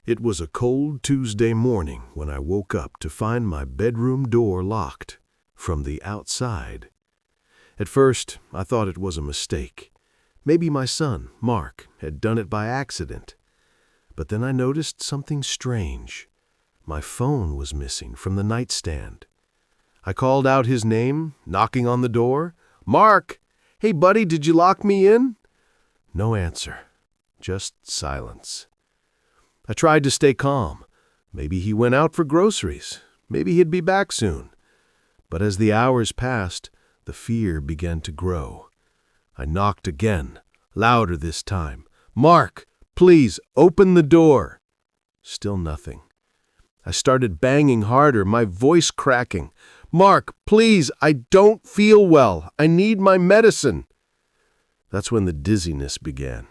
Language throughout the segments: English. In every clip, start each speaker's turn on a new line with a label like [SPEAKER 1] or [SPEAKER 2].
[SPEAKER 1] It was a cold Tuesday morning when I woke up to find my bedroom door locked from the outside. At first, I thought it was a mistake. Maybe my son, Mark, had done it by accident. But then I noticed something strange. My phone was missing from the nightstand. I called out his name, knocking on the door. "Mark! Hey, buddy, did you lock me in?" No answer. Just silence. I tried to stay calm. Maybe he went out for groceries. Maybe he'd be back soon. But as the hours passed, the fear began to grow. I knocked again, louder this time. "Mark, please, open the door." Still nothing. I started banging harder, my voice cracking. "Mark, please, I don't feel well. I need my medicine." That's when the dizziness began.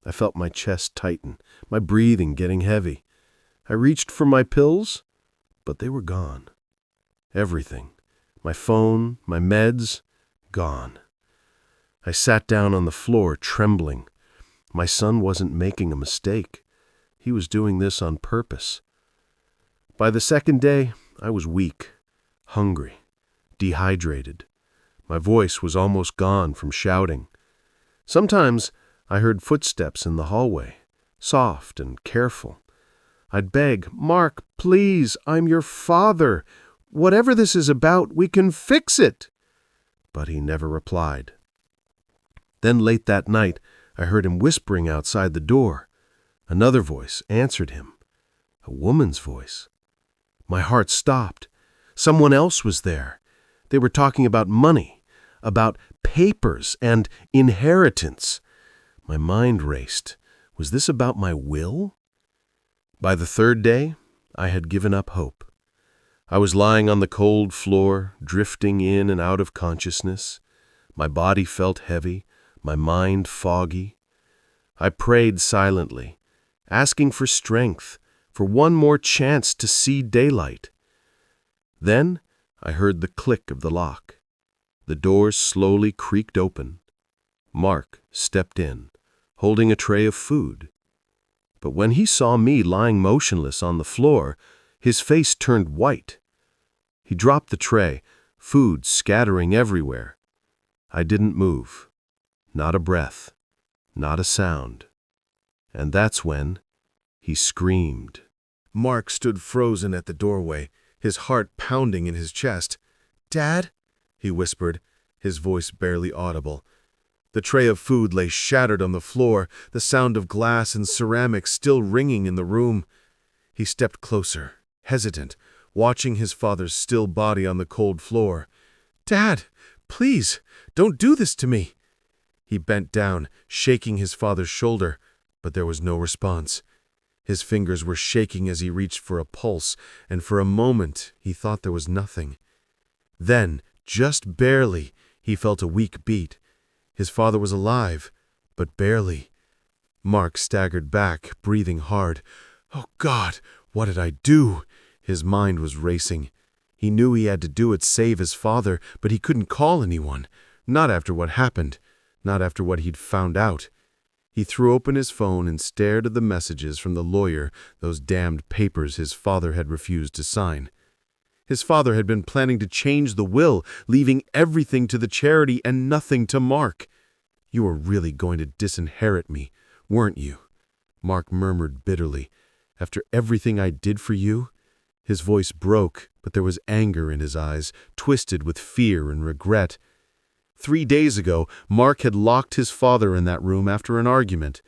[SPEAKER 1] I felt my chest tighten, my breathing getting heavy. I reached for my pills, but they were gone. Everything. My phone, my meds, gone. I sat down on the floor, trembling. My son wasn't making a mistake. He was doing this on purpose. By the second day, I was weak, hungry, dehydrated. My voice was almost gone from shouting. Sometimes I heard footsteps in the hallway, soft and careful. I'd beg, "Mark, please, I'm your father. Whatever this is about, we can fix it." But he never replied. Then late that night, I heard him whispering outside the door. Another voice answered him, a woman's voice. My heart stopped. Someone else was there. They were talking about money, about papers and inheritance. My mind raced. Was this about my will? By the third day, I had given up hope. I was lying on the cold floor, drifting in and out of consciousness. My body felt heavy, my mind foggy. I prayed silently, asking for strength, for one more chance to see daylight. Then I heard the click of the lock. The door slowly creaked open. Mark stepped in, holding a tray of food. But when he saw me lying motionless on the floor, his face turned white. He dropped the tray, food scattering everywhere. I didn't move. Not a breath. Not a sound. And that's when he screamed.
[SPEAKER 2] Mark stood frozen at the doorway, his heart pounding in his chest. "Dad?" he whispered, his voice barely audible. The tray of food lay shattered on the floor, the sound of glass and ceramics still ringing in the room. He stepped closer, hesitant, watching his father's still body on the cold floor. "Dad, please, don't do this to me." He bent down, shaking his father's shoulder, but there was no response. His fingers were shaking as he reached for a pulse, and for a moment he thought there was nothing. Then, just barely, he felt a weak beat. His father was alive, but barely. Mark staggered back, breathing hard. "Oh God, what did I do?" His mind was racing. He knew he had to do it, save his father, but he couldn't call anyone. Not after what happened. Not after what he'd found out. He threw open his phone and stared at the messages from the lawyer, those damned papers his father had refused to sign. His father had been planning to change the will, leaving everything to the charity and nothing to Mark. "You were really going to disinherit me, weren't you?" Mark murmured bitterly. "After everything I did for you?" His voice broke, but there was anger in his eyes, twisted with fear and regret. 3 days ago, Mark had locked his father in that room after an argument.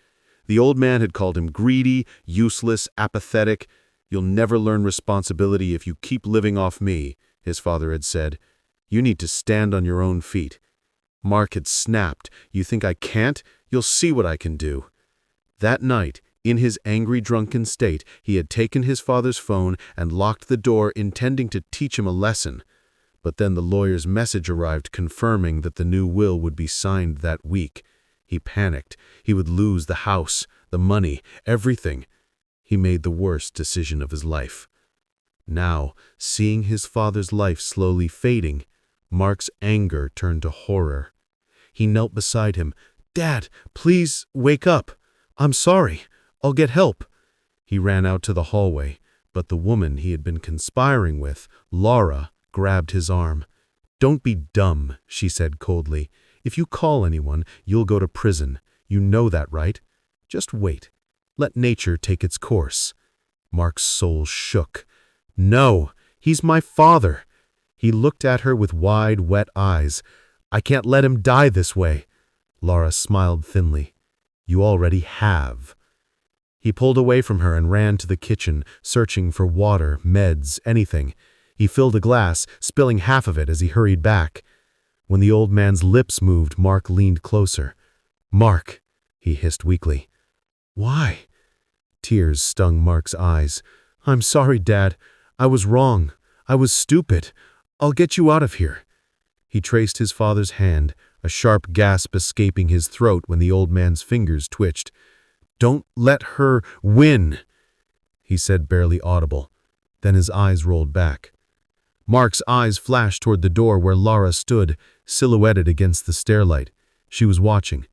[SPEAKER 2] The old man had called him greedy, useless, apathetic. "You'll never learn responsibility if you keep living off me," his father had said. "You need to stand on your own feet." Mark had snapped. "You think I can't? You'll see what I can do." That night, in his angry, drunken state, he had taken his father's phone and locked the door, intending to teach him a lesson. But then the lawyer's message arrived confirming that the new will would be signed that week. He panicked. He would lose the house, the money, everything. He made the worst decision of his life. Now, seeing his father's life slowly fading, Mark's anger turned to horror. He knelt beside him. "Dad, please wake up. I'm sorry. I'll get help." He ran out to the hallway, but the woman he had been conspiring with, Laura, grabbed his arm. "Don't be dumb," she said coldly. "If you call anyone, you'll go to prison. You know that, right? Just wait. Let nature take its course." Mark's soul shook. "No, he's my father." He looked at her with wide, wet eyes. "I can't let him die this way." Laura smiled thinly. "You already have." He pulled away from her and ran to the kitchen, searching for water, meds, anything. He filled a glass, spilling half of it as he hurried back. When the old man's lips moved, Mark leaned closer. "Mark," he hissed weakly. "Why?" Tears stung Mark's eyes. "I'm sorry, Dad. I was wrong. I was stupid. I'll get you out of here." He traced his father's hand, a sharp gasp escaping his throat when the old man's fingers twitched. "Don't let her win," he said, barely audible. Then his eyes rolled back. Mark's eyes flashed toward the door where Laura stood, silhouetted against the stairlight. She was watching.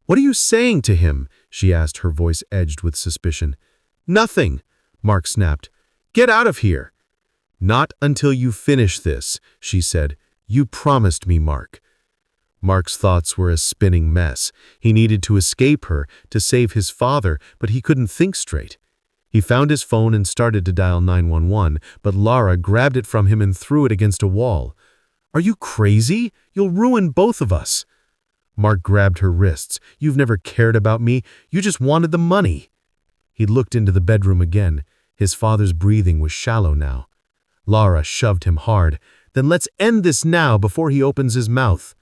[SPEAKER 2] "What are you saying to him?" she asked, her voice edged with suspicion. "Nothing," Mark snapped. "Get out of here." "Not until you finish this," she said. "You promised me, Mark." Mark's thoughts were a spinning mess. He needed to escape her, to save his father, but he couldn't think straight. He found his phone and started to dial 911, but Laura grabbed it from him and threw it against a wall. "Are you crazy? You'll ruin both of us." Mark grabbed her wrists. "You've never cared about me. You just wanted the money." He looked into the bedroom again. His father's breathing was shallow now. Laura shoved him hard. "Then let's end this now before he opens his mouth."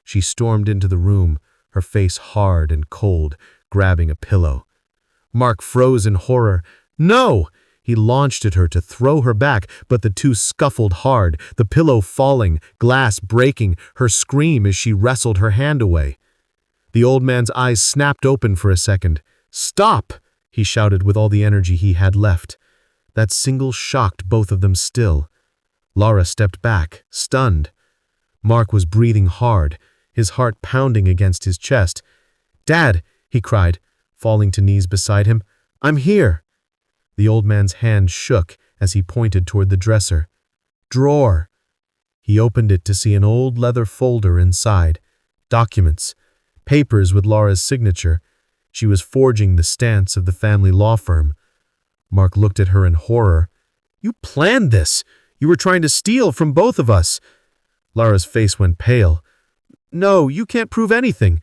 [SPEAKER 2] She stormed into the room, her face hard and cold, grabbing a pillow. Mark froze in horror. "No!" He launched at her to throw her back, but the two scuffled hard, the pillow falling, glass breaking, her scream as she wrestled her hand away. The old man's eyes snapped open for a second. "Stop!" he shouted with all the energy he had left. That single shocked both of them still. Laura stepped back, stunned. Mark was breathing hard, his heart pounding against his chest. "Dad!" he cried, falling to knees beside him. "I'm here!" The old man's hand shook as he pointed toward the dresser. "Drawer!" He opened it to see an old leather folder inside. Documents. Papers with Laura's signature. She was forging the stance of the family law firm. Mark looked at her in horror. "You planned this! You were trying to steal from both of us!" Laura's face went pale. "No, you can't prove anything."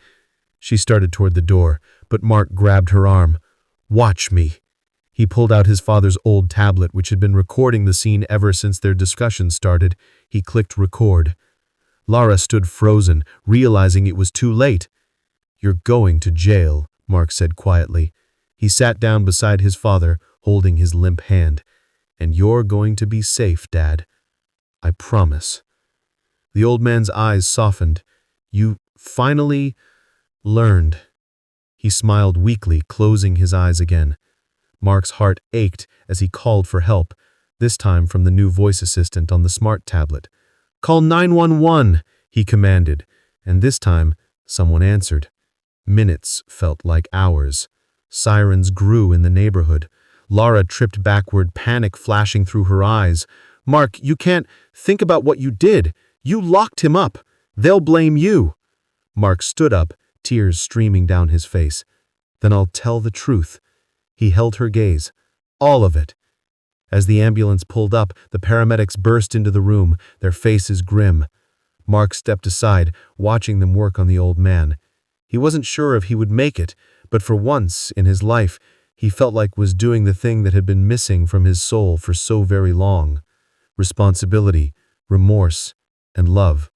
[SPEAKER 2] She started toward the door, but Mark grabbed her arm. "Watch me." He pulled out his father's old tablet, which had been recording the scene ever since their discussion started. He clicked record. Laura stood frozen, realizing it was too late. "You're going to jail," Mark said quietly. He sat down beside his father, holding his limp hand. "And you're going to be safe, Dad. I promise." The old man's eyes softened. "You finally learned." He smiled weakly, closing his eyes again. Mark's heart ached as he called for help, this time from the new voice assistant on the smart tablet. "Call 911, he commanded, and this time someone answered. Minutes felt like hours. Sirens grew in the neighborhood. Laura tripped backward, panic flashing through her eyes. "Mark, you can't think about what you did. You locked him up. They'll blame you." Mark stood up, tears streaming down his face. "Then I'll tell the truth." He held her gaze. "All of it." As the ambulance pulled up, the paramedics burst into the room, their faces grim. Mark stepped aside, watching them work on the old man. He wasn't sure if he would make it, but for once in his life, he felt like was doing the thing that had been missing from his soul for so very long. Responsibility, remorse, and love.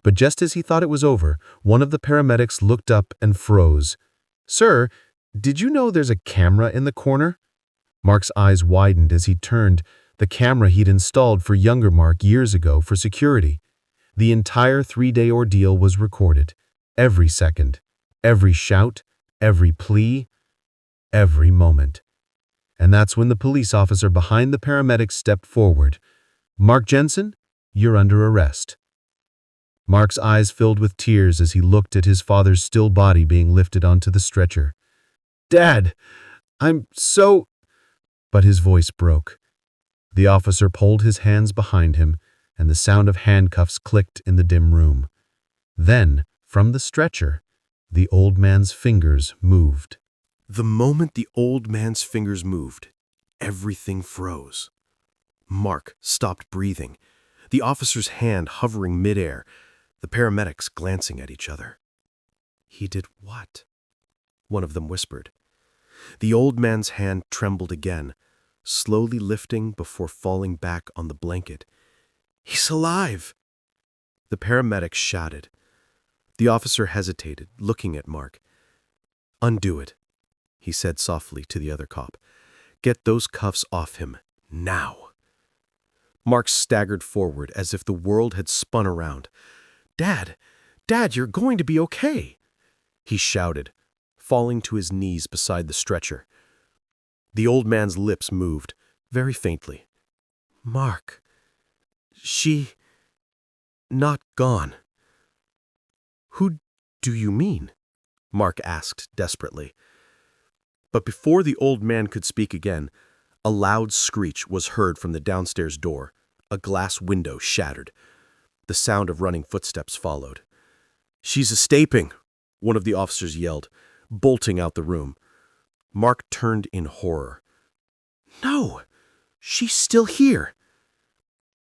[SPEAKER 2] But just as he thought it was over, one of the paramedics looked up and froze. "Sir, did you know there's a camera in the corner?" Mark's eyes widened as he turned, the camera he'd installed for younger Mark years ago for security. The entire 3-day ordeal was recorded. Every second, every shout, every plea, every moment. And that's when the police officer behind the paramedics stepped forward. "Mark Jensen, you're under arrest." Mark's eyes filled with tears as he looked at his father's still body being lifted onto the stretcher. "Dad, I'm so..." But his voice broke. The officer pulled his hands behind him, and the sound of handcuffs clicked in the dim room. Then, from the stretcher, the old man's fingers moved.
[SPEAKER 1] The moment the old man's fingers moved, everything froze. Mark stopped breathing, the officer's hand hovering midair, the paramedics glancing at each other. "He did what?" one of them whispered. The old man's hand trembled again, slowly lifting before falling back on the blanket. "He's alive!" The paramedics shouted. The officer hesitated, looking at Mark. "Undo it," he said softly to the other cop. "Get those cuffs off him, now." Mark staggered forward as if the world had spun around. "Dad! Dad, you're going to be okay!" he shouted, falling to his knees beside the stretcher. The old man's lips moved, very faintly. "Mark, she... not gone." "Who do you mean?" Mark asked desperately. But before the old man could speak again, a loud screech was heard from the downstairs door. A glass window shattered. The sound of running footsteps followed. "She's escaping," one of the officers yelled, bolting out the room. Mark turned in horror. "No, she's still here."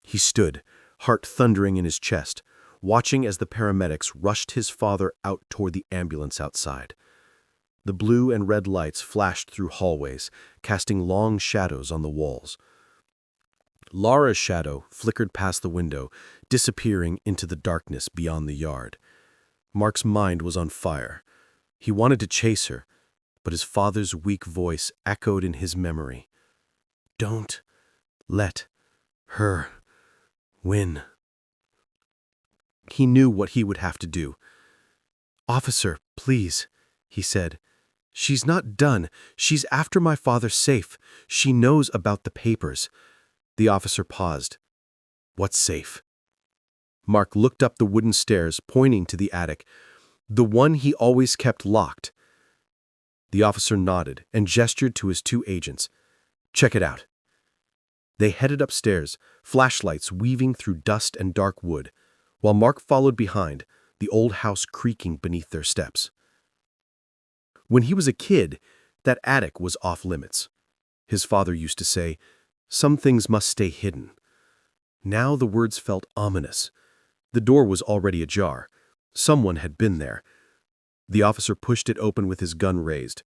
[SPEAKER 1] He stood, heart thundering in his chest, watching as the paramedics rushed his father out toward the ambulance outside. The blue and red lights flashed through hallways, casting long shadows on the walls. Laura's shadow flickered past the window, disappearing into the darkness beyond the yard. Mark's mind was on fire. He wanted to chase her, but his father's weak voice echoed in his memory. "Don't let her win." He knew what he would have to do. "Officer, please," he said. "She's not done. She's after my father's safe. She knows about the papers." The officer paused. "What safe?" Mark looked up the wooden stairs, pointing to the attic, the one he always kept locked. The officer nodded and gestured to his two agents. "Check it out." They headed upstairs, flashlights weaving through dust and dark wood, while Mark followed behind, the old house creaking beneath their steps. When he was a kid, that attic was off limits. His father used to say, "Some things must stay hidden." Now the words felt ominous. The door was already ajar. Someone had been there. The officer pushed it open with his gun raised.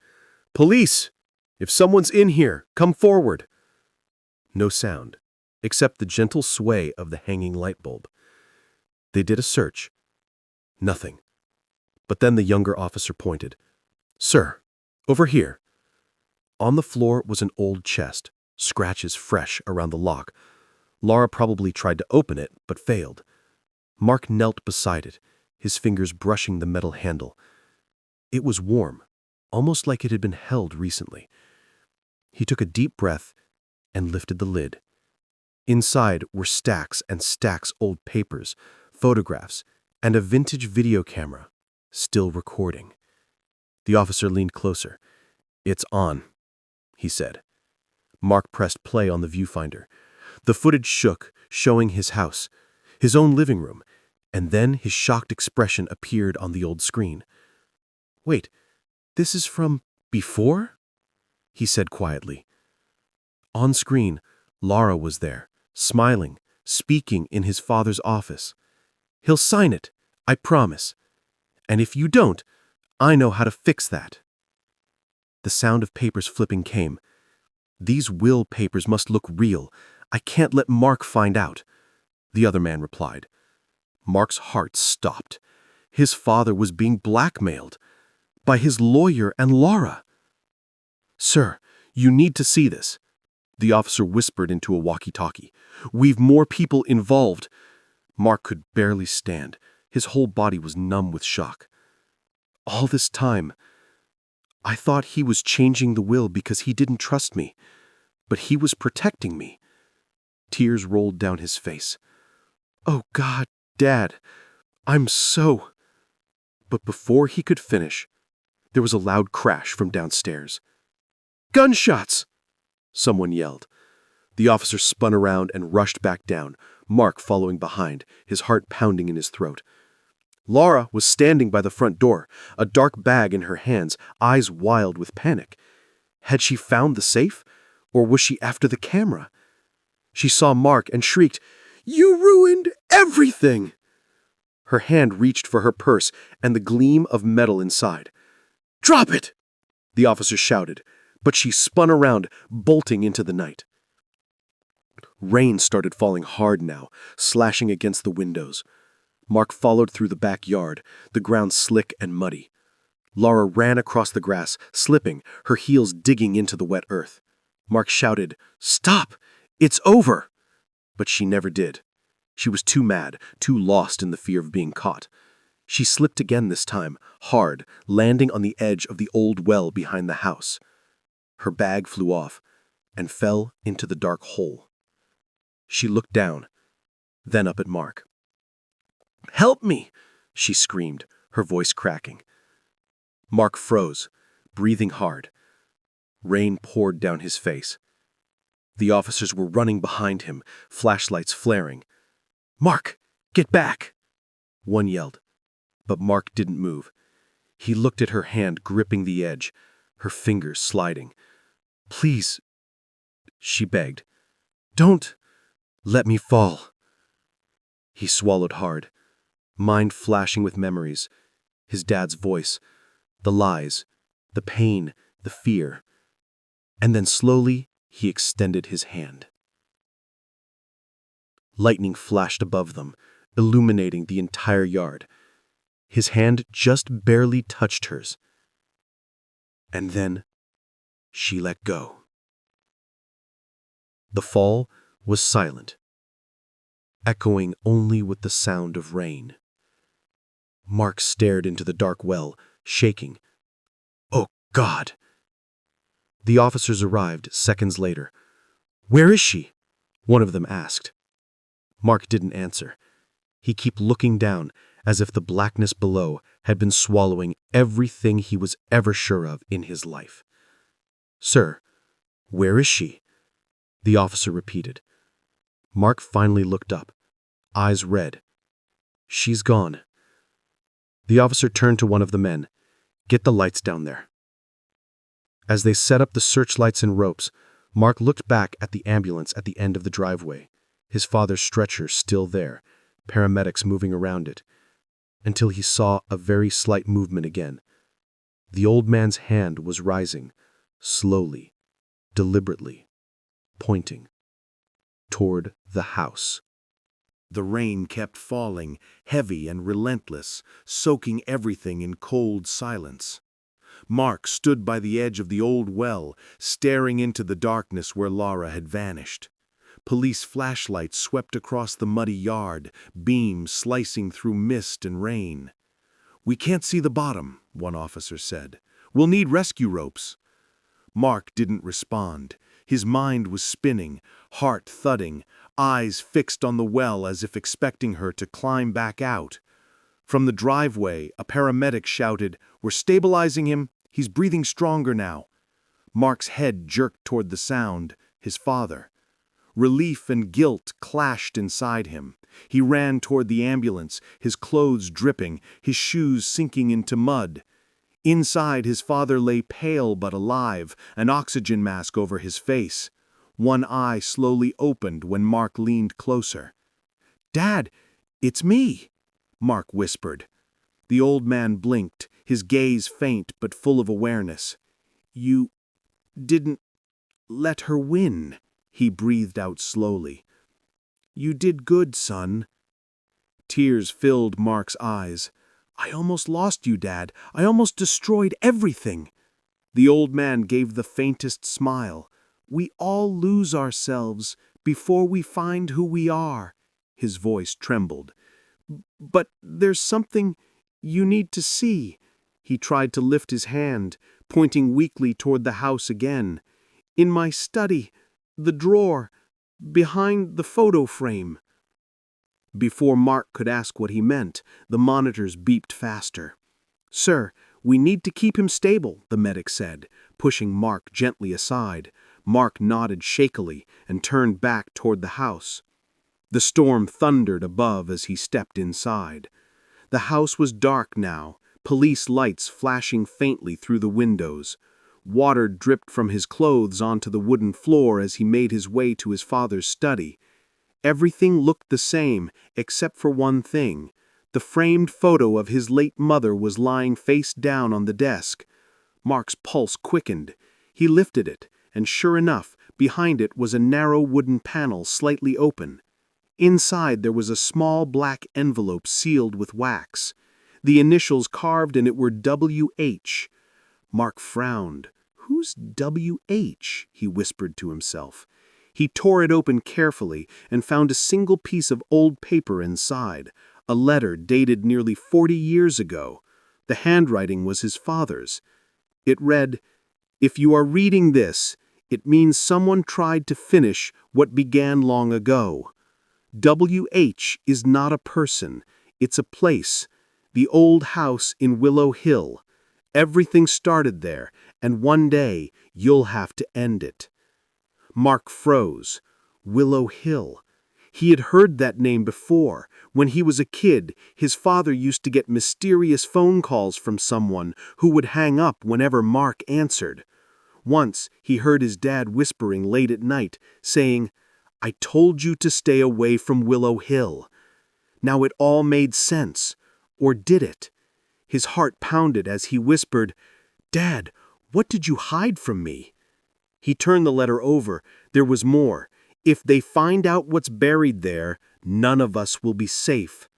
[SPEAKER 1] "Police! If someone's in here, come forward!" No sound, except the gentle sway of the hanging light bulb. They did a search. Nothing. But then the younger officer pointed. "Sir, over here." On the floor was an old chest, scratches fresh around the lock. Laura probably tried to open it, but failed. Mark knelt beside it, his fingers brushing the metal handle. It was warm, almost like it had been held recently. He took a deep breath and lifted the lid. Inside were stacks and stacks old papers, photographs, and a vintage video camera, still recording. The officer leaned closer. "It's on," he said. Mark pressed play on the viewfinder. The footage shook, showing his house, his own living room, and then his shocked expression appeared on the old screen. "Wait, this is from before?" he said quietly. On screen, Laura was there, smiling, speaking in his father's office. "He'll sign it, I promise. And if you don't, I know how to fix that." The sound of papers flipping came. "These will papers must look real. I can't let Mark find out," the other man replied. Mark's heart stopped. His father was being blackmailed by his lawyer and Laura. "Sir, you need to see this," the officer whispered into a walkie-talkie. "We've more people involved." Mark could barely stand. His whole body was numb with shock. "All this time, I thought he was changing the will because he didn't trust me, but he was protecting me." Tears rolled down his face. "Oh God, Dad, I'm so—" But before he could finish, there was a loud crash from downstairs. "Gunshots!"
[SPEAKER 3] someone yelled. The officer spun around and rushed back down, Mark following behind, his heart pounding in his throat. Laura was standing by the front door, a dark bag in her hands, eyes wild with panic. Had she found the safe, or was she after the camera? She saw Mark and shrieked, "You ruined everything!" Her hand reached for her purse and the gleam of metal inside. "Drop it!" the officer shouted, but she spun around, bolting into the night. Rain started falling hard now, slashing against the windows. Mark followed through the backyard, the ground slick and muddy. Laura ran across the grass, slipping, her heels digging into the wet earth. Mark shouted, "Stop! It's over!" But she never did. She was too mad, too lost in the fear of being caught. She slipped again this time, hard, landing on the edge of the old well behind the house. Her bag flew off and fell into the dark hole. She looked down, then up at Mark. "Help me!" she screamed, her voice cracking. Mark froze, breathing hard. Rain poured down his face. The officers were running behind him, flashlights flaring. "Mark, get back!" one yelled. But Mark didn't move. He looked at her hand gripping the edge, her fingers sliding. "Please," she begged, "don't let me fall." He swallowed hard, mind flashing with memories, his dad's voice, the lies, the pain, the fear. And then slowly he extended his hand. Lightning flashed above them, illuminating the entire yard. His hand just barely touched hers. And then she let go. The fall was silent, echoing only with the sound of rain. Mark stared into the dark well, shaking. "Oh, God!" The officers arrived seconds later. "Where is she?" one of them asked. Mark didn't answer. He kept looking down, as if the blackness below had been swallowing everything he was ever sure of in his life. "Sir, where is she?" the officer repeated. Mark finally looked up, eyes red. "She's gone." The officer turned to one of the men. "Get the lights down there." As they set up the searchlights and ropes, Mark looked back at the ambulance at the end of the driveway, his father's stretcher still there, paramedics moving around it, until he saw a very slight movement again. The old man's hand was rising, slowly, deliberately, pointing toward the house.
[SPEAKER 1] The rain kept falling, heavy and relentless, soaking everything in cold silence. Mark stood by the edge of the old well, staring into the darkness where Laura had vanished. Police flashlights swept across the muddy yard, beams slicing through mist and rain. "We can't see the bottom," one officer said. "We'll need rescue ropes." Mark didn't respond. His mind was spinning, heart thudding, eyes fixed on the well as if expecting her to climb back out. From the driveway, a paramedic shouted, "We're stabilizing him. He's breathing stronger now." Mark's head jerked toward the sound, his father. Relief and guilt clashed inside him. He ran toward the ambulance, his clothes dripping, his shoes sinking into mud. Inside, his father lay pale but alive, an oxygen mask over his face. One eye slowly opened when Mark leaned closer. "Dad, it's me," Mark whispered. The old man blinked, his gaze faint but full of awareness. "You didn't let her win," he breathed out slowly. "You did good, son." Tears filled Mark's eyes. "I almost lost you, Dad. I almost destroyed everything." The old man gave the faintest smile. "We all lose ourselves before we find who we are." His voice trembled. "But there's something you need to see." He tried to lift his hand, pointing weakly toward the house again. "In my study, the drawer, behind the photo frame." Before Mark could ask what he meant, the monitors beeped faster. "Sir, we need to keep him stable," the medic said, pushing Mark gently aside.
[SPEAKER 3] Mark nodded shakily and turned back toward the house. The storm thundered above as he stepped inside. The house was dark now, police lights flashing faintly through the windows. Water dripped from his clothes onto the wooden floor as he made his way to his father's study. Everything looked the same, except for one thing. The framed photo of his late mother was lying face down on the desk. Mark's pulse quickened. He lifted it, and sure enough, behind it was a narrow wooden panel slightly open. Inside there was a small black envelope sealed with wax. The initials carved in it were W.H. Mark frowned. "Who's W.H.?" he whispered to himself. He tore it open carefully and found a single piece of old paper inside, a letter dated nearly 40 years ago. The handwriting was his father's. It read, "If you are reading this, it means someone tried to finish what began long ago. W.H. is not a person, it's a place. The old house in Willow Hill. Everything started there, and one day you'll have to end it." Mark froze. Willow Hill. He had heard that name before. When he was a kid, his father used to get mysterious phone calls from someone who would hang up whenever Mark answered. Once, he heard his dad whispering late at night, saying, "I told you to stay away from Willow Hill." Now it all made sense. Or did it? His heart pounded as he whispered, "Dad, what did you hide from me?" He turned the letter over. There was more. "If they find out what's buried there, none of us will be safe."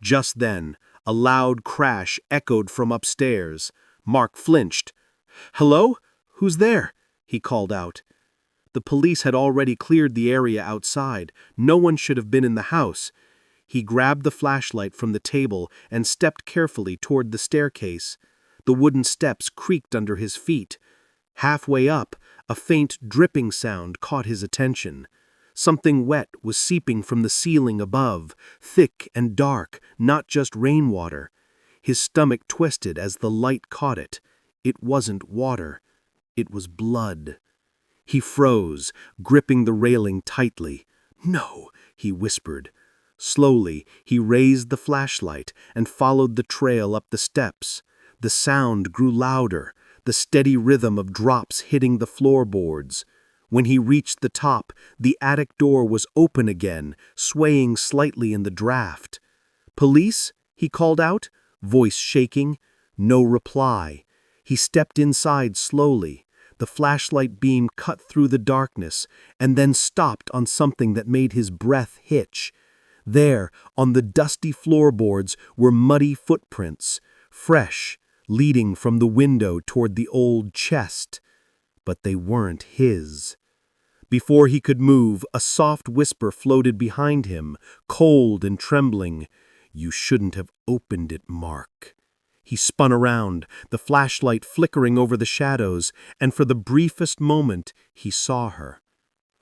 [SPEAKER 3] Just then, a loud crash echoed from upstairs. Mark flinched. "Hello? Who's there?" he called out. The police had already cleared the area outside. No one should have been in the house. He grabbed the flashlight from the table and stepped carefully toward the staircase. The wooden steps creaked under his feet. Halfway up, a faint dripping sound caught his attention. Something wet was seeping from the ceiling above, thick and dark, not just rainwater. His stomach twisted as the light caught it. It wasn't water. It was blood. He froze, gripping the railing tightly. "No," he whispered. Slowly, he raised the flashlight and followed the trail up the steps. The sound grew louder, the steady rhythm of drops hitting the floorboards. When he reached the top, the attic door was open again, swaying slightly in the draft. "Police?" he called out, voice shaking. No reply. He stepped inside slowly. The flashlight beam cut through the darkness and then stopped on something that made his breath hitch. There, on the dusty floorboards, were muddy footprints, fresh, leading from the window toward the old chest. But they weren't his. Before he could move, a soft whisper floated behind him, cold and trembling. "You shouldn't have opened it, Mark." He spun around, the flashlight flickering over the shadows, and for the briefest moment he saw her.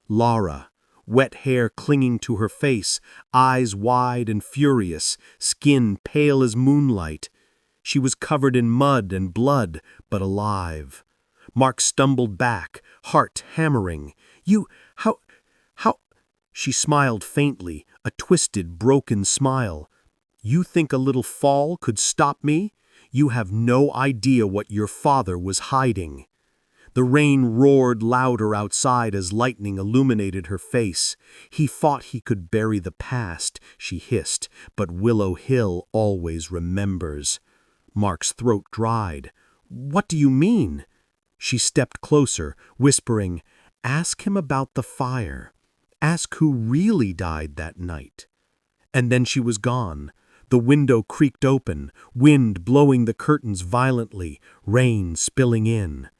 [SPEAKER 3] Laura, wet hair clinging to her face, eyes wide and furious, skin pale as moonlight. She was covered in mud and blood, but alive. Mark stumbled back, heart hammering. How? She smiled faintly, a twisted, broken smile. "You think a little fall could stop me? You have no idea what your father was hiding." The rain roared louder outside as lightning illuminated her face. "He thought he could bury the past," she hissed, "but Willow Hill always remembers." Mark's throat dried. "What do you mean?" She stepped closer, whispering, "Ask him about the fire. Ask who really died that night." And then she was gone. The window creaked open, wind blowing the curtains violently, rain spilling in.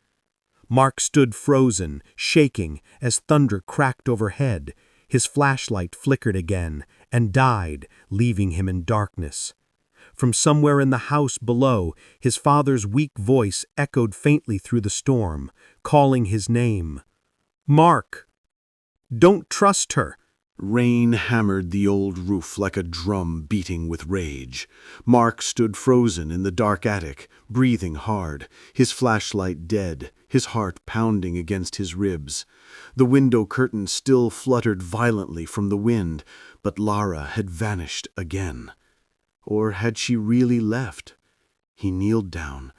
[SPEAKER 3] Mark stood frozen, shaking, as thunder cracked overhead. His flashlight flickered again and died, leaving him in darkness. From somewhere in the house below, his father's weak voice echoed faintly through the storm, calling his name. "Mark! Don't trust her!
[SPEAKER 1] Rain hammered the old roof like a drum beating with rage. Mark stood frozen in the dark attic, breathing hard, his flashlight dead, his heart pounding against his ribs. The window curtain still fluttered violently from the wind, but Lara had vanished again. Or had she really left? He kneeled down,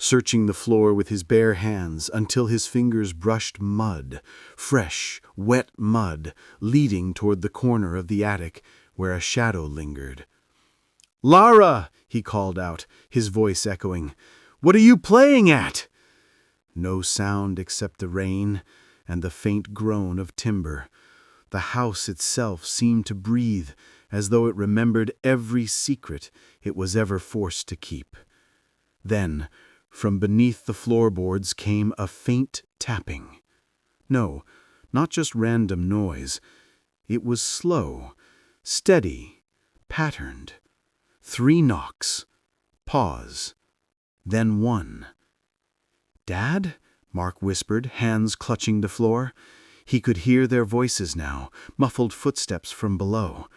[SPEAKER 1] searching the floor with his bare hands until his fingers brushed mud, fresh, wet mud, leading toward the corner of the attic where a shadow lingered. "Lara!" he called out, his voice echoing. "What are you playing at?" No sound except the rain and the faint groan of timber. The house itself seemed to breathe, as though it remembered every secret it was ever forced to keep. Then, from beneath the floorboards came a faint tapping. No, not just random noise. It was slow, steady, patterned. 3 knocks. Pause. Then 1. "Dad?" Mark whispered, hands clutching the floor. He could hear their voices now, muffled footsteps from below.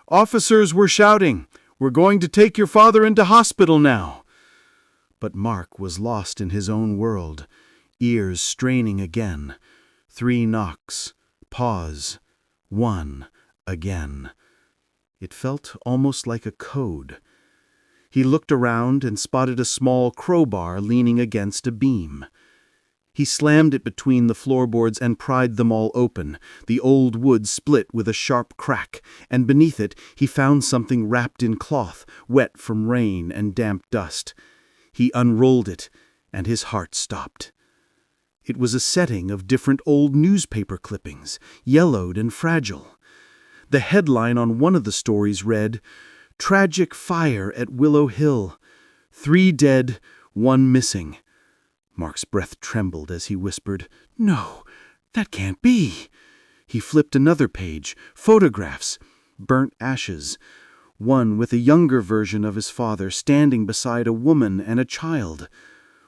[SPEAKER 1] "Officers were shouting, 'We're going to take your father into hospital now.'" But Mark was lost in his own world, ears straining again. 3 knocks. Pause. 1 again. It felt almost like a code. He looked around and spotted a small crowbar leaning against a beam. He slammed it between the floorboards and pried them all open. The old wood split with a sharp crack, and beneath it he found something wrapped in cloth, wet from rain and damp dust. He unrolled it, and his heart stopped. It was a setting of different old newspaper clippings, yellowed and fragile. The headline on one of the stories read, "Tragic fire at Willow Hill. 3 dead, 1 missing." Mark's breath trembled as he whispered, "No, that can't be." He flipped another page, photographs, burnt ashes. One with a younger version of his father standing beside a woman and a child.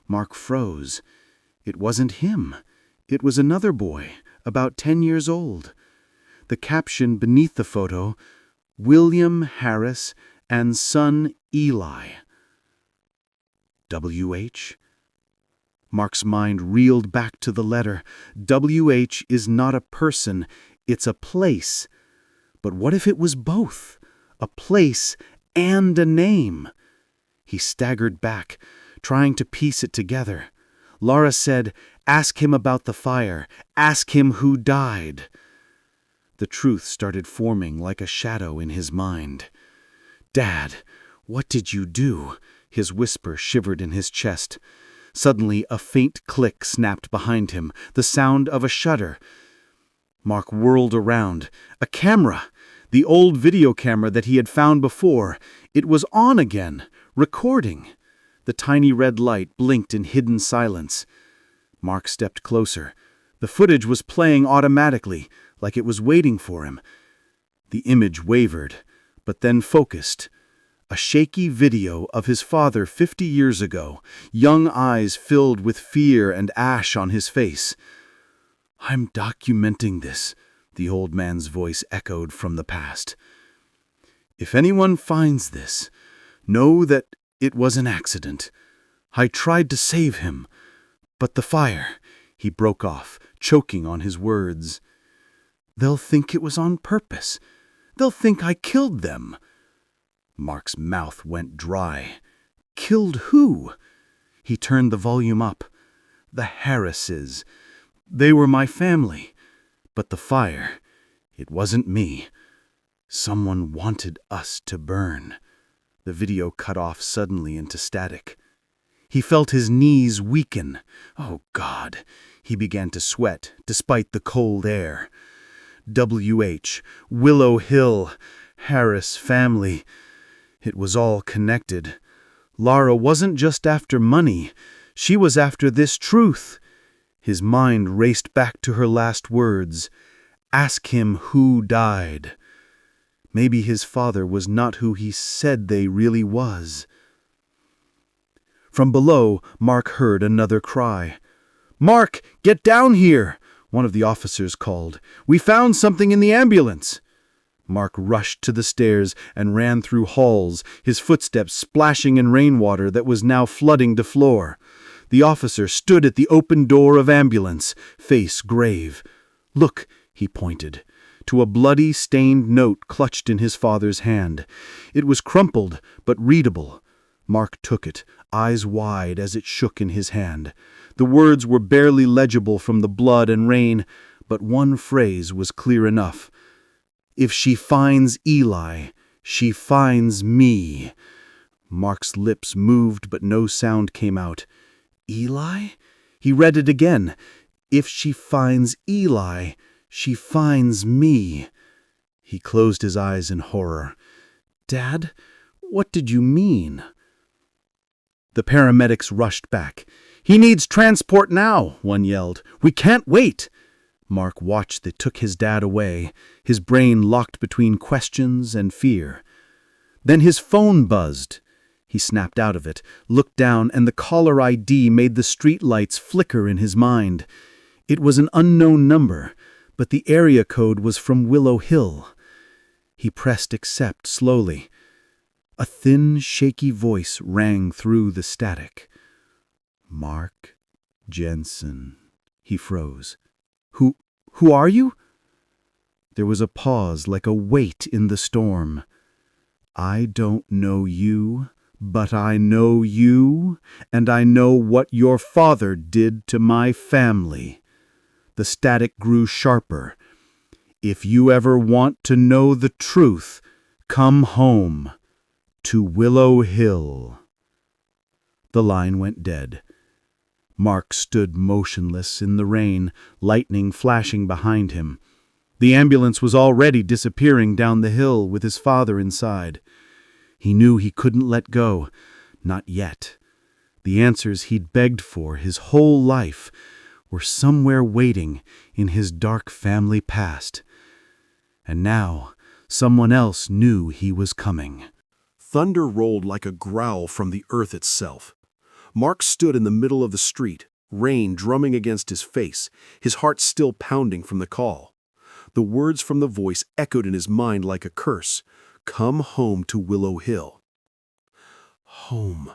[SPEAKER 1] Mark froze. It wasn't him. It was another boy, about 10 years old. The caption beneath the photo, "William Harris and son Eli." W.H.? Mark's mind reeled back to the letter. W.H. is not a person, it's a place. But what if it was both? A place and a name? He staggered back, trying to piece it together. Lara said, "Ask him about the fire. Ask him who died." The truth started forming like a shadow in his mind. "Dad, what did you do?" His whisper shivered in his chest. Suddenly, a faint click snapped behind him, the sound of a shutter. Mark whirled around. A camera! The old video camera that he had found before. It was on again, recording. The tiny red light blinked in hidden silence. Mark stepped closer. The footage was playing automatically, like it was waiting for him. The image wavered, but then focused. A shaky video of his father 50 years ago, young eyes filled with fear and ash on his face. "I'm documenting this," the old man's voice echoed from the past. "If anyone finds this, know that it was an accident. I tried to save him, but the fire..." He broke off, choking on his words. "They'll think it was on purpose. They'll think I killed them." Mark's mouth went dry. Killed who? He turned the volume up. "The Harrises. They were my family. But the fire, it wasn't me. Someone wanted us to burn." The video cut off suddenly into static. He felt his knees weaken. Oh, God. He began to sweat, despite the cold air. W.H., Willow Hill, Harris family. It was all connected. Lara wasn't just after money. She was after this truth. His mind raced back to her last words. Ask him who died. Maybe his father was not who he said they really was. From below, Mark heard another cry. "Mark, get down here!"
[SPEAKER 4] One of the officers called, "We found something in the ambulance!" Mark rushed to the stairs and ran through halls, his footsteps splashing in rainwater that was now flooding the floor. The officer stood at the open door of ambulance, face grave. "Look," he pointed, to a bloody, stained note clutched in his father's hand. It was crumpled, but readable. Mark took it, eyes wide as it shook in his hand. The words were barely legible from the blood and rain, but one phrase was clear enough. "If she finds Eli, she finds me." Mark's lips moved, but no sound came out. "Eli?" He read it again. "If she finds Eli, she finds me." He closed his eyes in horror. "Dad, what did you mean?" The paramedics rushed back. "He needs transport now," one yelled. "We can't wait." Mark watched they took his dad away, his brain locked between questions and fear. Then his phone buzzed. He snapped out of it, looked down, and the caller ID made the street lights flicker in his mind. It was an unknown number, but the area code was from Willow Hill. He pressed accept slowly. A thin, shaky voice rang through the static. "Mark Jensen." He froze. Who are you?" There was a pause like a weight in the storm. "I don't know you, but I know you, and I know what your father did to my family." The static grew sharper. "If you ever want to know the truth, come home to Willow Hill." The line went dead. Mark stood motionless in the rain, lightning flashing behind him. The ambulance was already disappearing down the hill with his father inside. He knew he couldn't let go. Not yet. The answers he'd begged for his whole life were somewhere waiting in his dark family past. And now someone else knew he was coming.
[SPEAKER 1] Thunder rolled like a growl from the earth itself. Mark stood in the middle of the street, rain drumming against his face, his heart still pounding from the call. The words from the voice echoed in his mind like a curse. "Come home to Willow Hill." Home.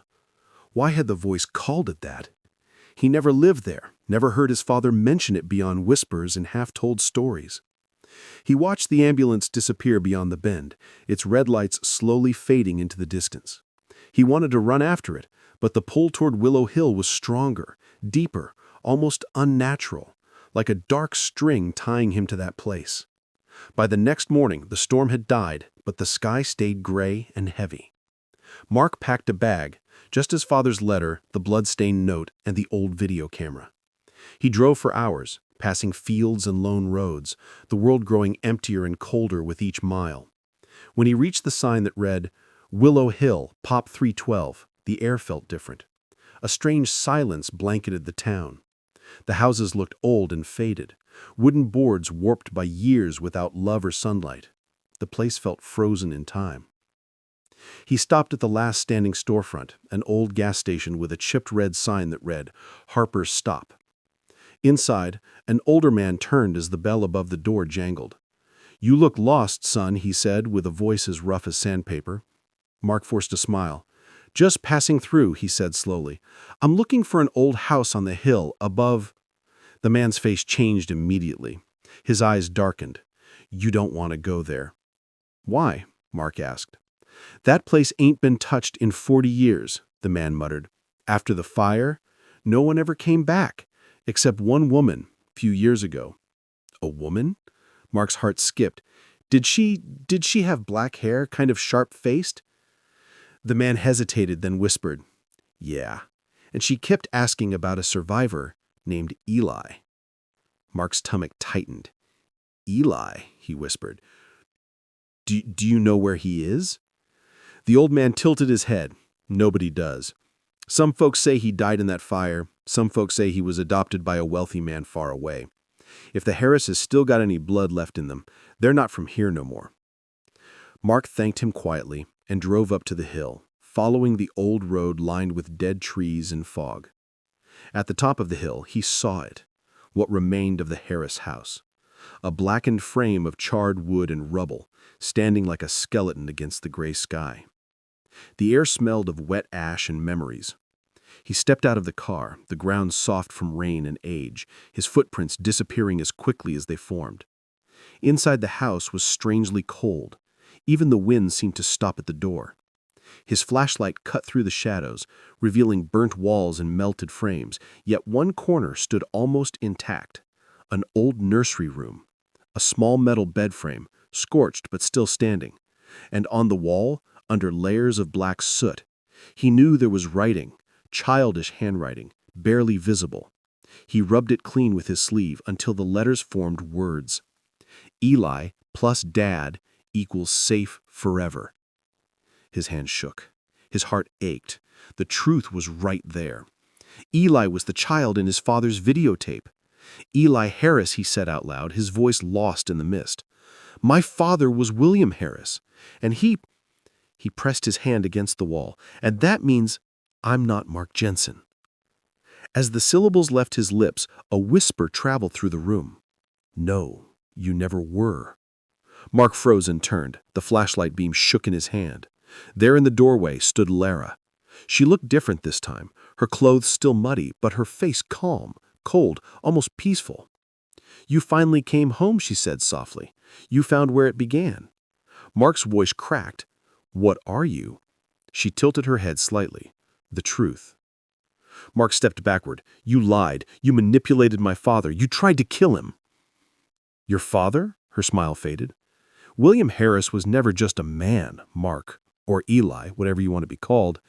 [SPEAKER 1] Why had the voice called it that? He never lived there, never heard his father mention it beyond whispers and half-told stories. He watched the ambulance disappear beyond the bend, its red lights slowly fading into the distance. He wanted to run after it, but the pull toward Willow Hill was stronger, deeper, almost unnatural, like a dark string tying him to that place. By the next morning, the storm had died, but the sky stayed gray and heavy. Mark packed a bag, just his father's letter, the blood-stained note, and the old video camera. He drove for hours, passing fields and lone roads, the world growing emptier and colder with each mile. When he reached the sign that read, "Willow Hill, Pop 312, the air felt different. A strange silence blanketed the town. The houses looked old and faded, wooden boards warped by years without love or sunlight. The place felt frozen in time. He stopped at the last standing storefront, an old gas station with a chipped red sign that read, "Harper's Stop." Inside, an older man turned as the bell above the door jangled. "You look lost, son," he said, with a voice as rough as sandpaper. Mark forced a smile. "Just passing through," he said slowly. "I'm looking for an old house on the hill above—" The man's face changed immediately. His eyes darkened. "You don't want to go there." "Why?" Mark asked. "That place ain't been touched in 40 years, the man muttered. "After the fire, no one ever came back, except one woman, a few years ago." "A woman?" Mark's heart skipped. Did she have black hair, kind of sharp-faced?" The man hesitated, then whispered, "Yeah, and she kept asking about a survivor named Eli." Mark's stomach tightened. "Eli," he whispered. Do you know where he is?" The old man tilted his head. "Nobody does. Some folks say he died in that fire. Some folks say he was adopted by a wealthy man far away. If the Harrises still got any blood left in them, they're not from here no more." Mark thanked him quietly and drove up to the hill, following the old road lined with dead trees and fog. At the top of the hill, he saw it.
[SPEAKER 3] what remained of the Harris house. A blackened frame of charred wood and rubble, standing like a skeleton against the gray sky. The air smelled of wet ash and memories. He stepped out of the car, the ground soft from rain and age, his footprints disappearing as quickly as they formed. Inside the house was strangely cold. Even the wind seemed to stop at the door. His flashlight cut through the shadows, revealing burnt walls and melted frames, yet one corner stood almost intact. An old nursery room. A small metal bed frame, scorched but still standing. And on the wall, under layers of black soot, he knew there was writing, childish handwriting, barely visible. He rubbed it clean with his sleeve until the letters formed words. Eli plus Dad equals safe forever. His hand shook. His heart ached. The truth was right there. Eli was the child in his father's videotape. Eli Harris, he said out loud, his voice lost in the mist. My father was William Harris, and he pressed his hand against the wall, and that means I'm not Mark Jensen. As the syllables left his lips, a whisper traveled through the room. No, you never were. Mark froze and turned. The flashlight beam shook in his hand. There in the doorway stood Lara. She looked different this time, her clothes still muddy, but her face calm, cold, almost peaceful. You finally came home, she said softly. You found where it began. Mark's voice cracked. What are you? She tilted her head slightly. The truth. Mark stepped backward. You lied. You manipulated my father. You tried to kill him. Your father? Her smile faded. William Harris was never just a man, Mark, or Eli, whatever you want to be called.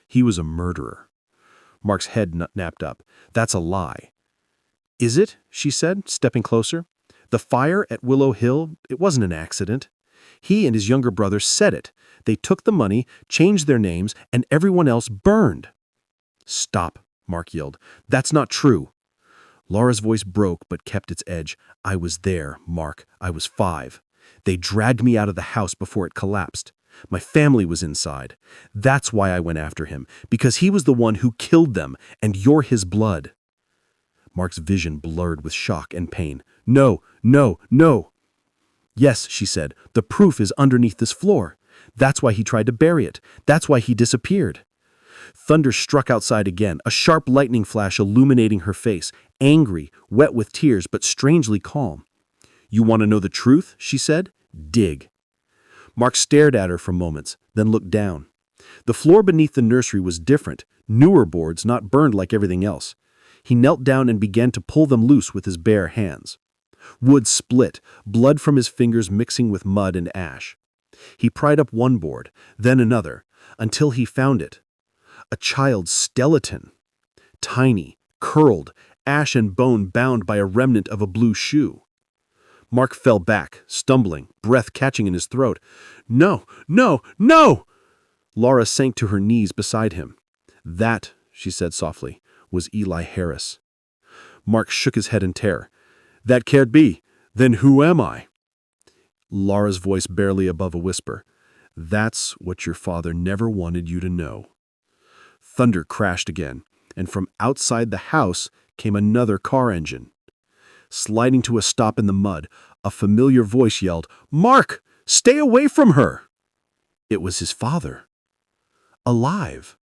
[SPEAKER 3] He was a murderer. Mark's head napped up. That's a lie. Is it? She said, stepping closer. The fire at Willow Hill, it wasn't an accident. He and his younger brother said it. They took the money, changed their names, and everyone else burned. Stop, Mark yelled. That's not true. Laura's voice broke but kept its edge. I was there, Mark. I was 5. They dragged me out of the house before it collapsed. My family was inside. That's why I went after him, because he was the one who killed them, and you're his blood. Mark's vision blurred with shock and pain. No, no, no. Yes, she said, the proof is underneath this floor. That's why he tried to bury it. That's why he disappeared. Thunder struck outside again, a sharp lightning flash illuminating her face, angry, wet with tears, but strangely calm. You want to know the truth? She said. Dig. Mark stared at her for moments, then looked down. The floor beneath the nursery was different, newer boards not burned like everything else. He knelt down and began to pull them loose with his bare hands. Wood split, blood from his fingers mixing with mud and ash. He pried up one board, then another, until he found it. A child's skeleton. Tiny, curled, ash and bone bound by a remnant of a blue shoe. Mark fell back, stumbling, breath catching in his throat. No, no, no! Laura sank to her knees beside him. That, she said softly, was Eli Harris. Mark shook his head in terror. That can't be. Then who am I? Laura's voice barely above a whisper. That's what your father never wanted you to know. Thunder crashed again, and from outside the house came another car engine. Sliding to a stop in the mud, a familiar voice yelled, Mark, stay away from her! It was his father. Alive.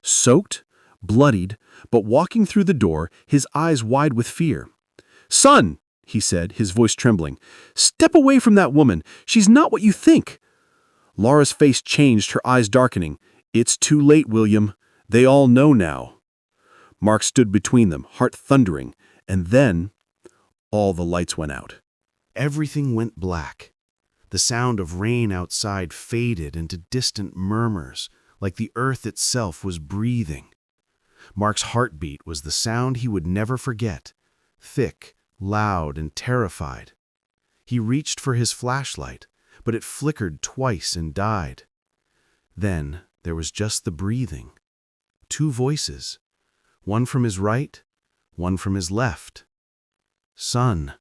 [SPEAKER 3] Soaked, bloodied, but walking through the door, his eyes wide with fear. Son, he said, his voice trembling, step away from that woman. She's not what you think. Laura's face changed, her eyes darkening. It's too late, William. They all know now. Mark stood between them, heart thundering, and then all the lights went out.
[SPEAKER 4] Everything went black. The sound of rain outside faded into distant murmurs, like the earth itself was breathing. Mark's heartbeat was the sound he would never forget, thick, loud, and terrified. He reached for his flashlight, but it flickered twice and died. Then there was just the breathing. 2 voices, one from his right, one from his left. Son,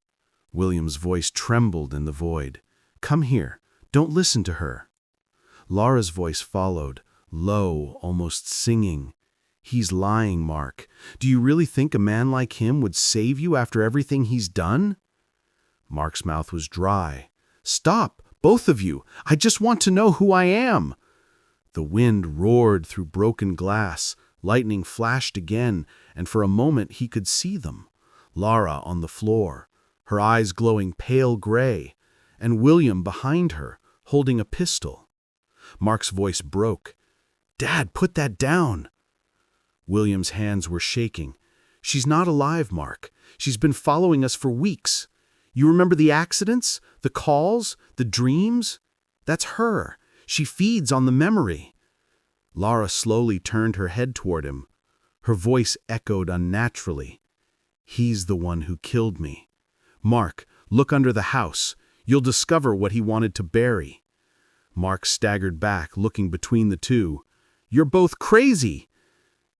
[SPEAKER 4] William's voice trembled in the void. Come here, don't listen to her. Laura's voice followed, low, almost singing. He's lying, Mark. Do you really think a man like him would save you after everything he's done? Mark's mouth was dry. Stop, both of you. I just want to know who I am. The wind roared through broken glass. Lightning flashed again, and for a moment he could see them. Lara on the floor, her eyes glowing pale gray, and William behind her, holding a pistol. Mark's voice broke. Dad, put that down. William's hands were shaking. She's not alive, Mark. She's been following us for weeks. You remember the accidents, the calls, the dreams? That's her. She feeds on the memory. Lara slowly turned her head toward him. Her voice echoed unnaturally. He's the one who killed me. Mark, look under the house. You'll discover what he wanted to bury. Mark staggered back, looking between the two. You're both crazy.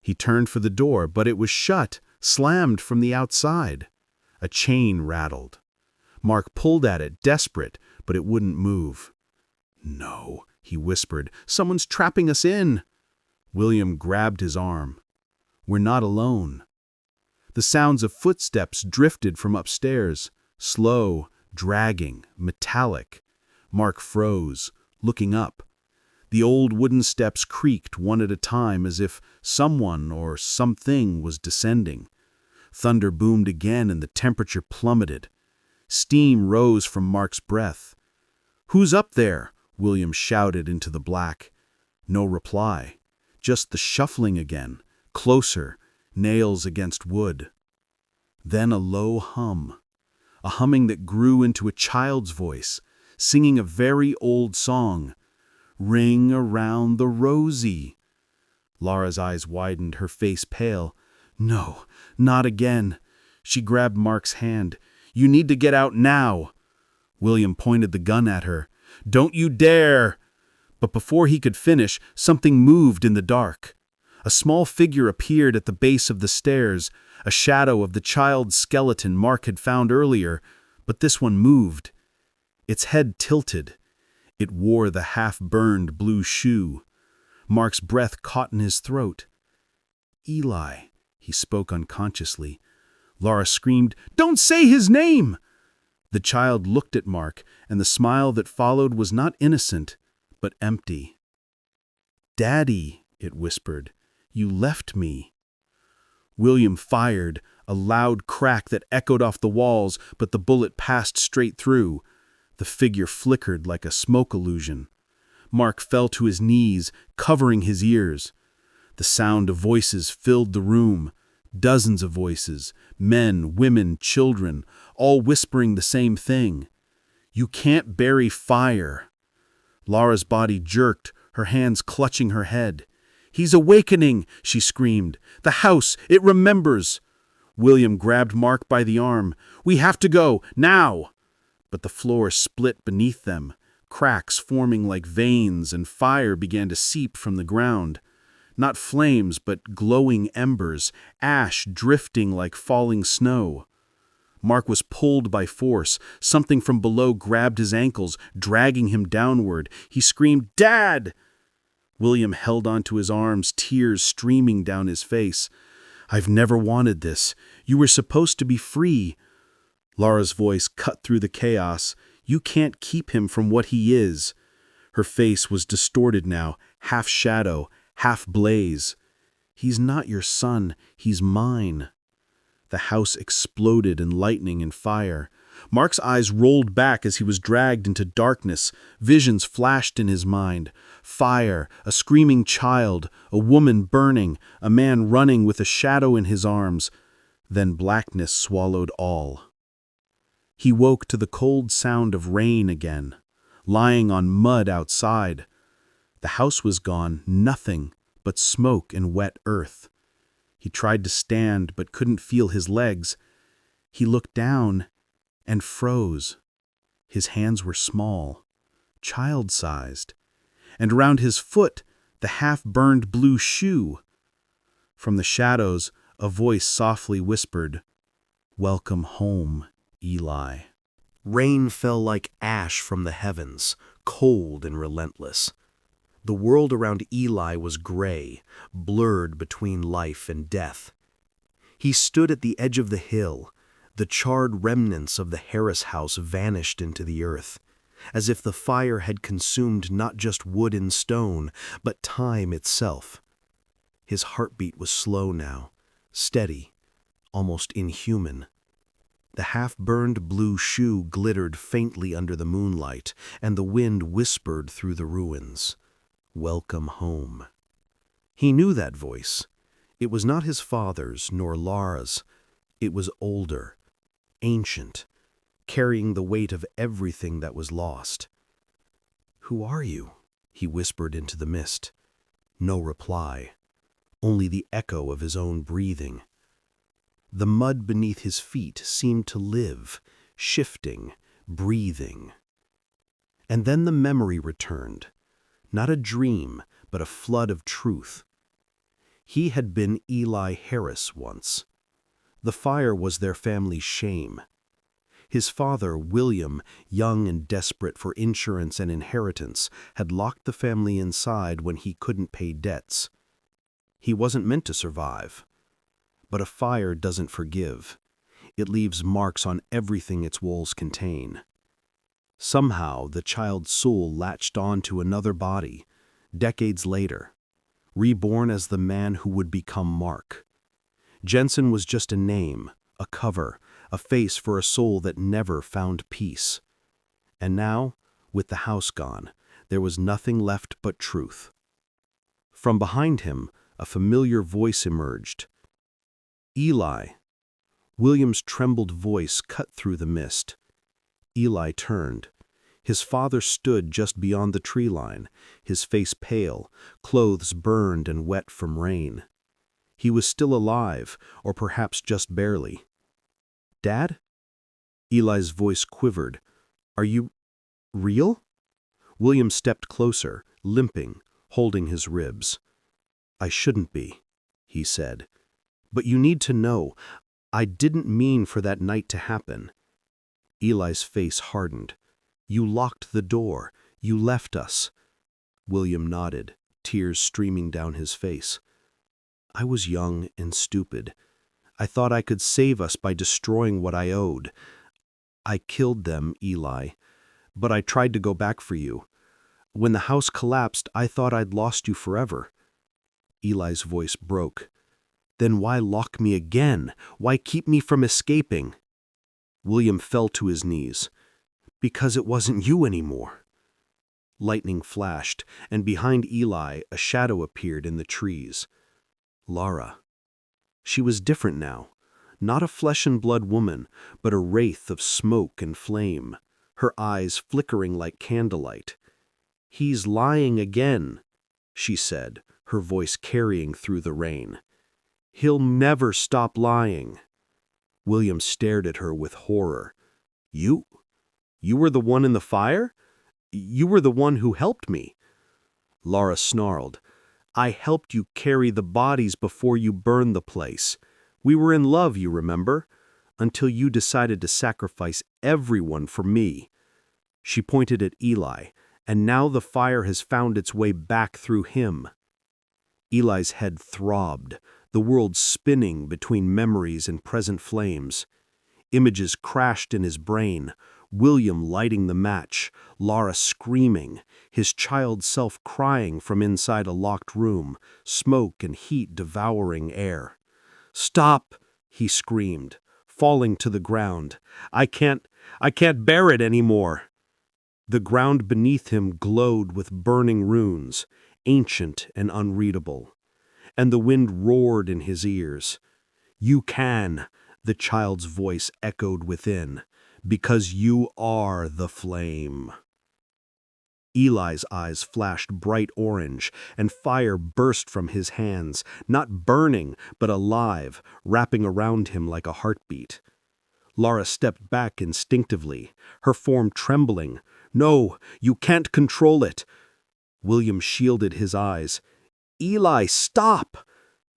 [SPEAKER 4] He turned for the door, but it was shut, slammed from the outside. A chain rattled. Mark pulled at it, desperate, but it wouldn't move. No, he whispered. Someone's trapping us in. William grabbed his arm. We're not alone. The sounds of footsteps drifted from upstairs, slow, dragging, metallic. Mark froze, looking up. The old wooden steps creaked one at a time as if someone or something was descending. Thunder boomed again and the temperature plummeted. Steam rose from Mark's breath. Who's up there? William shouted into the black. No reply. Just the shuffling again, closer, nails against wood. Then a low hum. A humming that grew into a child's voice, singing a very old song. Ring around the rosy. Lara's eyes widened, her face pale. No, not again. She grabbed Mark's hand. You need to get out now. William pointed the gun at her. Don't you dare! But before he could finish, something moved in the dark. A small figure appeared at the base of the stairs, a shadow of the child's skeleton Mark had found earlier, but this one moved. Its head tilted. It wore the half-burned blue shoe. Mark's breath caught in his throat. Eli, he spoke unconsciously. Lara screamed, Don't say his name! The child looked at Mark, and the smile that followed was not innocent, but empty. Daddy, it whispered, you left me. William fired, a loud crack that echoed off the walls, but the bullet passed straight through. The figure flickered like a smoke illusion. Mark fell to his knees, covering his ears. The sound of voices filled the room. Dozens of voices, men, women, children, all whispering the same thing. You can't bury fire. Lara's body jerked, her hands clutching her head. He's awakening, she screamed. The house, it remembers. William grabbed Mark by the arm. We have to go, now! But the floor split beneath them, cracks forming like veins, and fire began to seep from the ground. Not flames, but glowing embers, ash drifting like falling snow. Mark was pulled by force. Something from below grabbed his ankles, dragging him downward. He screamed, Dad! William held onto his arms, tears streaming down his face. I've never wanted this. You were supposed to be free. Lara's voice cut through the chaos. You can't keep him from what he is. Her face was distorted now, half shadow, half blaze. He's not your son, he's mine. The house exploded in lightning and fire. Mark's eyes rolled back as he was dragged into darkness. Visions flashed in his mind. Fire, a screaming child, a woman burning, a man running with a shadow in his arms. Then blackness swallowed all. He woke to the cold sound of rain again, lying on mud outside. The house was gone, nothing but smoke and wet earth. He tried to stand but couldn't feel his legs. He looked down and froze. His hands were small, child-sized, and around his foot the half-burned blue shoe. From the shadows, a voice softly whispered, Welcome home, Eli.
[SPEAKER 3] Rain fell like ash from the heavens, cold and relentless. The world around Eli was gray, blurred between life and death. He stood at the edge of the hill. The charred remnants of the Harris house vanished into the earth, as if the fire had consumed not just wood and stone, but time itself. His heartbeat was slow now, steady, almost inhuman. The half-burned blue shoe glittered faintly under the moonlight, and the wind whispered through the ruins, "Welcome home." He knew that voice. It was not his father's nor Laura's. It was older, ancient, carrying the weight of everything that was lost. "Who are you?" he whispered into the mist. No reply, only the echo of his own breathing. The mud beneath his feet seemed to live, shifting, breathing. And then the memory returned, not a dream, but a flood of truth. He had been Eli Harris once. The fire was their family's shame. His father, William, young and desperate for insurance and inheritance, had locked the family inside when he couldn't pay debts. He wasn't meant to survive. But a fire doesn't forgive. It leaves marks on everything its walls contain. Somehow, the child's soul latched on to another body, decades later, reborn as the man who would become Mark. Jensen was just a name, a cover, a face for a soul that never found peace. And now, with the house gone, there was nothing left but truth. From behind him, a familiar voice emerged. "Eli." William's trembled voice cut through the mist. Eli turned. His father stood just beyond the tree line, his face pale, clothes burned and wet from rain. He was still alive, or perhaps just barely. "Dad?" Eli's voice quivered. "Are you real?" William stepped closer, limping, holding his ribs. "I shouldn't be," he said. "But you need to know, I didn't mean for that night to happen." Eli's face hardened. "You locked the door. You left us." William nodded, tears streaming down his face. "I was young and stupid. I thought I could save us by destroying what I owed. I killed them, Eli, but I tried to go back for you. When the house collapsed, I thought I'd lost you forever." Eli's voice broke. "Then why lock me again? Why keep me from escaping?" William fell to his knees. "Because it wasn't you anymore." Lightning flashed, and behind Eli, a shadow appeared in the trees. Laura. She was different now. Not a flesh-and-blood woman, but a wraith of smoke and flame, her eyes flickering like candlelight. "He's lying again," she said, her voice carrying through the rain. "He'll never stop lying." William stared at her with horror. You were the one in the fire? You were the one who helped me." Laura snarled. "I helped you carry the bodies before you burned the place. We were in love, you remember? Until you decided to sacrifice everyone for me." She pointed at Eli, "And now the fire has found its way back through him." Eli's head throbbed, the world spinning between memories and present flames. Images crashed in his brain, William lighting the match, Laura screaming, his child self crying from inside a locked room, smoke and heat devouring air. "Stop!" he screamed, falling to the ground. I can't bear it anymore." The ground beneath him glowed with burning runes, ancient and unreadable. And the wind roared in his ears. "You can," the child's voice echoed within, "because you are the flame." Eli's eyes flashed bright orange, and fire burst from his hands, not burning, but alive, wrapping around him like a heartbeat. Laura stepped back instinctively, her form trembling. "No, you can't control it." William shielded his eyes. "Eli, stop!"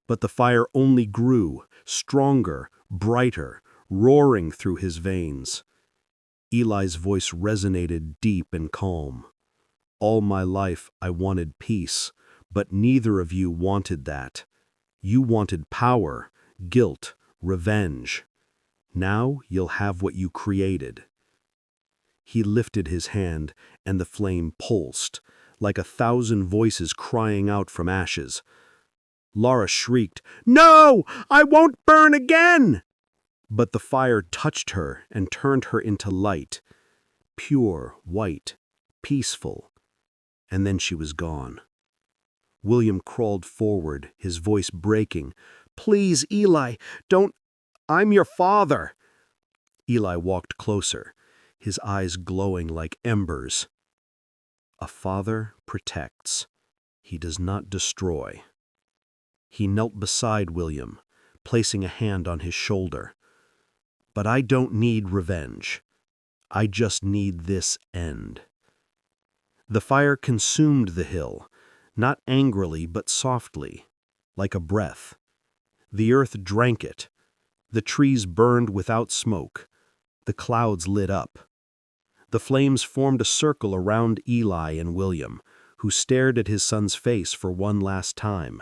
[SPEAKER 3] But the fire only grew, stronger, brighter, roaring through his veins. Eli's voice resonated deep and calm. All my life I wanted peace, but neither of you wanted that. You wanted power, guilt, revenge. Now you'll have what you created." He lifted his hand, and the flame pulsed, like 1,000 voices crying out from ashes. Laura shrieked, "No! I won't burn again!" But the fire touched her and turned her into light, pure, white, peaceful. And then she was gone. William crawled forward, his voice breaking. "Please, Eli, don't... I'm your father." Eli walked closer, his eyes glowing like embers. A father protects. He does not destroy. He knelt beside William, placing a hand on his shoulder. "But I don't need revenge. I just need this end." The fire consumed the hill, not angrily but softly, like a breath. The earth drank it. The trees burned without smoke. The clouds lit up. The flames formed a circle around Eli and William, who stared at his son's face for one last time.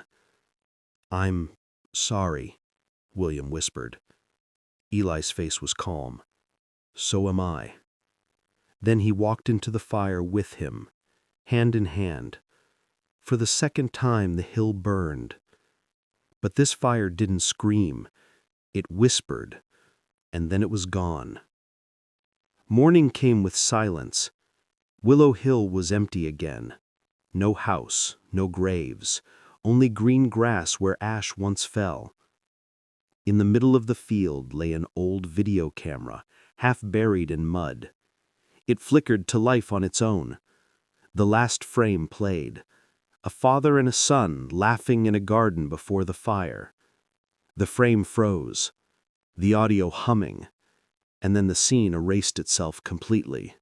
[SPEAKER 3] "I'm sorry," William whispered. Eli's face was calm. "So am I." Then he walked into the fire with him, hand in hand. For the second time the hill burned. But this fire didn't scream. It whispered, and then it was gone. Morning came with silence. Willow Hill was empty again. No house, no graves, only green grass where ash once fell. In the middle of the field lay an old video camera, half buried in mud. It flickered to life on its own. The last frame played. A father and a son laughing in a garden before the fire. The frame froze, the audio humming, and then the scene erased itself completely,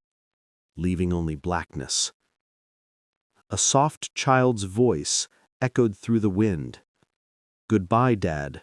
[SPEAKER 3] leaving only blackness. A soft child's voice echoed through the wind. "Goodbye, Dad."